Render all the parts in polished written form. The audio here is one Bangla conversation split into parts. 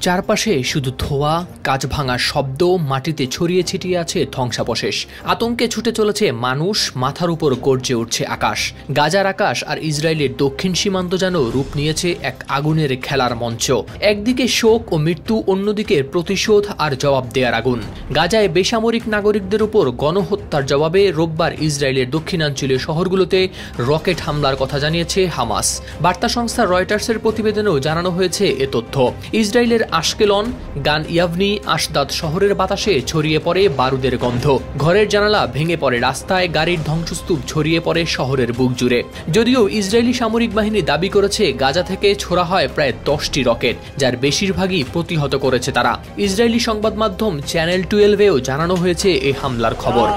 চারপাশে শুধু ধোঁয়া, কাঁচ ভাঙার শব্দ, মাটিতে ছড়িয়ে ছিটিয়ে আছে ধ্বংসাবশেষ। আতঙ্কে ছুটে চলেছে মানুষ, মাথার উপর গর্জে উঠছে আকাশ। গাজার আকাশ আর ইসরায়েলের দক্ষিণ সীমান্ত যেন রূপ নিয়েছে এক আগুনের খেলার মঞ্চ। একদিকে শোক ও মৃত্যু, অন্যদিকে প্রতিশোধ আর জবাব দেওয়ার আগুন। গাজায় বেসামরিক নাগরিকদের উপর গণহত্যার জবাবে রোববার ইসরায়েলের দক্ষিণাঞ্চলীয় শহরগুলোতে রকেট হামলার কথা জানিয়েছে হামাস। বার্তা সংস্থা রয়টার্সের প্রতিবেদনেও জানানো হয়েছে এ তথ্য। ইসরায়েলের আশকেলন, গান ইয়াভনি, আশদাদ শহরের বাতাসে ছড়িয়ে পড়ে বারুদের গন্ধ। ঘরের জানালা ভেঙে পড়ে রাস্তায়, গাড়ির ধ্বংসস্তূপ ছড়িয়ে পড়ে শহরের বুক জুড়ে। যদিও ইসরায়েলি সামরিক বাহিনী দাবি করেছে গাজা থেকে ছোড়া হয় প্রায় 10টি রকেট, যার বেশিরভাগই প্রতিহত করেছে তারা। ইসরায়েলি সংবাদ মাধ্যম চ্যানেল 12-এও জানানো হয়েছে এই হামলার খবর।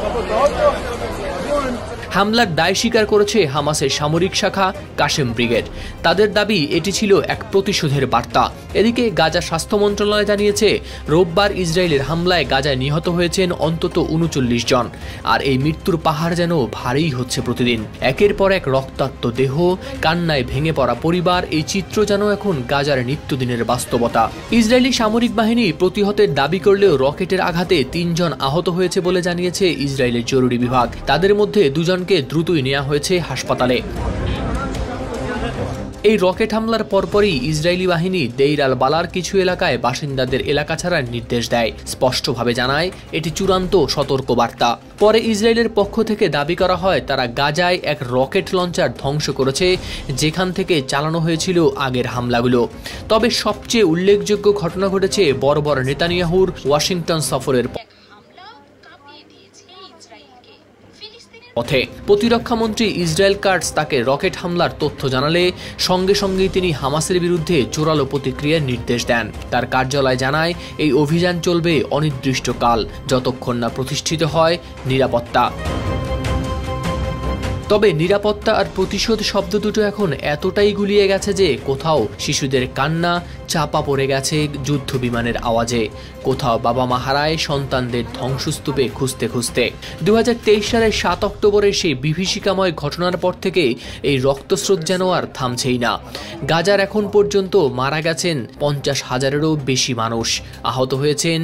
হামলার দায় স্বীকার করেছে হামাসের সামরিক শাখা কাশেম ব্রিগেড। তাদের দাবি এটি ছিল এক প্রতিশোধের বার্তা। এদিকে গাজা স্বাস্থ্য মন্ত্রণালয় জানিয়েছে, রোববার ইসরায়েলের হামলায় গাজায় নিহত হয়েছেন অন্তত 39 জন। আর এই মৃত্যুর পাহাড় যেন ভারী হচ্ছে প্রতিদিন। একের পর এক রক্তাক্ত দেহ, কান্নায় ভেঙে পড়া পরিবার, এই চিত্র যেন এখন গাজার নিত্যদিনের বাস্তবতা। ইসরায়েলি সামরিক বাহিনী প্রতিহতের দাবি করলেও রকেটের আঘাতে 3 জন আহত হয়েছে বলে জানিয়েছে ইসরায়েলের জরুরি বিভাগ। তাদের মধ্যে 2 জনকে দ্রুতই নেওয়া হয়েছে হাসপাতালে। এই রকেট হামলার পরপরই ইসরায়েলি বাহিনী দেইর আল বালার কিছু এলাকায় বাসিন্দাদের এলাকা ছাড়ার নির্দেশ দেয়, স্পষ্টভাবে জানায় এটি চূড়ান্ত সতর্কবার্তা। পরে ইসরায়েলের পক্ষ থেকে দাবি করা হয় তারা গাজায় এক রকেট লঞ্চার ধ্বংস করেছে, যেখান থেকে চালানো হয়েছিল আগের হামলাগুলো। তবে সবচেয়ে উল্লেখযোগ্য ঘটনা ঘটেছে বর্বর নেতানিয়াহুর ওয়াশিংটন সফরের পথে। প্রতিরক্ষামন্ত্রী ইসরায়েল কাটস তাকে রকেট হামলার তথ্য জানালে সঙ্গে সঙ্গেই তিনি হামাসের বিরুদ্ধে জোরালো প্রতিক্রিয়ার নির্দেশ দেন। তার কার্যালয় জানায় এই অভিযান চলবে অনির্দিষ্টকাল, যতক্ষণ না প্রতিষ্ঠিত হয় নিরাপত্তা। তবে নিরাপত্তা আর প্রতিশোধ শব্দ দুটো এখন এতটাই গুলিয়ে গেছে যে কোথাও শিশুদের কান্না চাপা পড়ে গেছে যুদ্ধ বিমানের আওয়াজে, কোথাও বাবা মা হারায় সন্তানদের ধ্বংসস্তূপে খুঁজতে খুঁজতে। 2023 সালের 7 অক্টোবরের সেই বিভীষিকাময় ঘটনার পর থেকে এই রক্তস্রোত যেন আর থামছেই না। গাজার এখন পর্যন্ত মারা গেছেন 50,000-এরও বেশি মানুষ, আহত হয়েছেন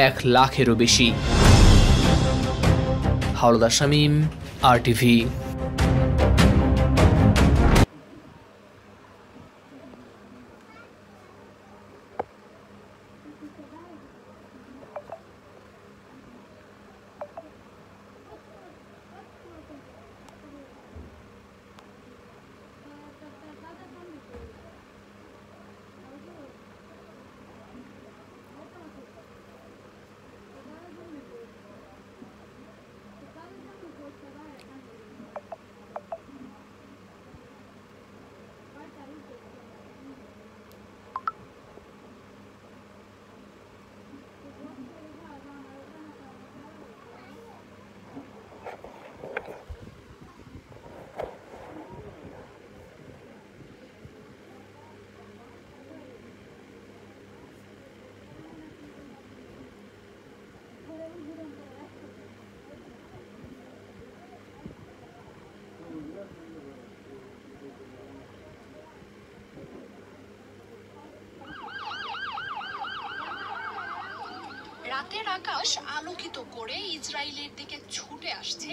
1 লাখেরও বেশি। হাওলাদার শামীম, RTV। রাতের আকাশ আলোকিত করে ইসরায়েলের দিকে ছুটে আসছে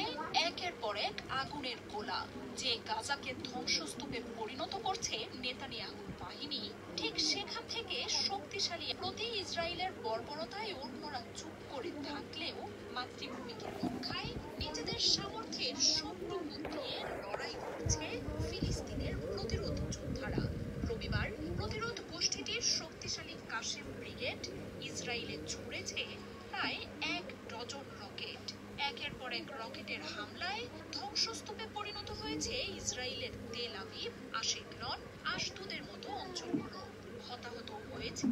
একের পর এক আগুনের গোলা, যে গাজাকে ধ্বংসস্তূপে পরিণত করছে নেতানিয়াহুর বাহিনী। ঠিক সেখান থেকে শক্তিশালী প্রতি ইসরায়েলের বর্বরতায় অন্যরা চুপ করে থাকলেও মাতৃভূমিকে রক্ষায় নিজেদের সামর্থ্যের সবটুকু দিয়ে লড়াই করছে ফিলিস্তিনের প্রতিরোধ যোদ্ধারা। রবিবার প্রতিরোধ গোষ্ঠীটির শক্তিশালী কাশেম ব্রিগেড ইসরায়েলে ছুড়েছে প্রায় 1 ডজন রকেট। একের পর এক রকেটের হামলায় ধ্বংসস্তূপে পরিণত হয়েছে ইসরায়েলের তেল আবিব, আশকেলন, আশদোদের মতো অঞ্চলগুলো। হতাহত হয়েছে।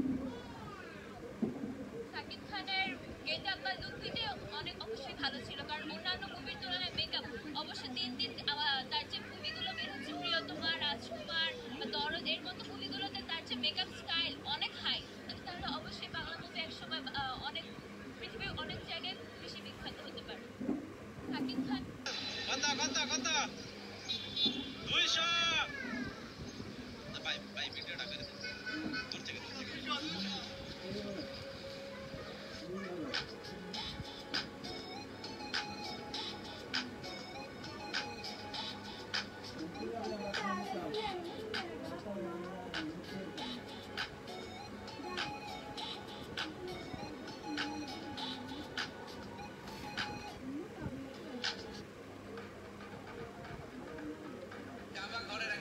শাকিব খানের গেটআপ বা লুক দিতে অনেক অবশ্যই ভালো ছিল, কারণ অন্যান্য মুভির তুলনায় মেকআপ অবশ্যই দিন দিন তার যে মুভিগুলো বের হচ্ছে, প্রিয়তমা, রাজকুমার বা দরদ, এর মতো মুভিগুলোতে তার যে মেকআপ স্টাইল অনেক হাই, তাহলে অবশ্যই বাংলা মুভি একসময় অনেক পৃথিবীর অনেক জায়গায় বেশি বিখ্যাত হতে পারে। শাকিব খান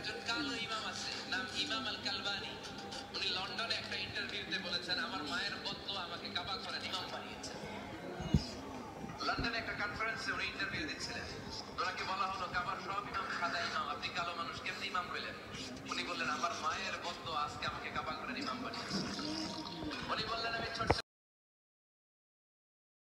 একজন কালো ইমাম আছে, নাম ইমাম আল কালবানি। উনি লন্ডনে একটা ইন্টারভিউতে বলেছেন, আমার মায়ের বদদুয়া আমাকে কাবা ঘরের ইমাম বানিয়েছে। লন্ডনে একটা কনফারেন্সে উনি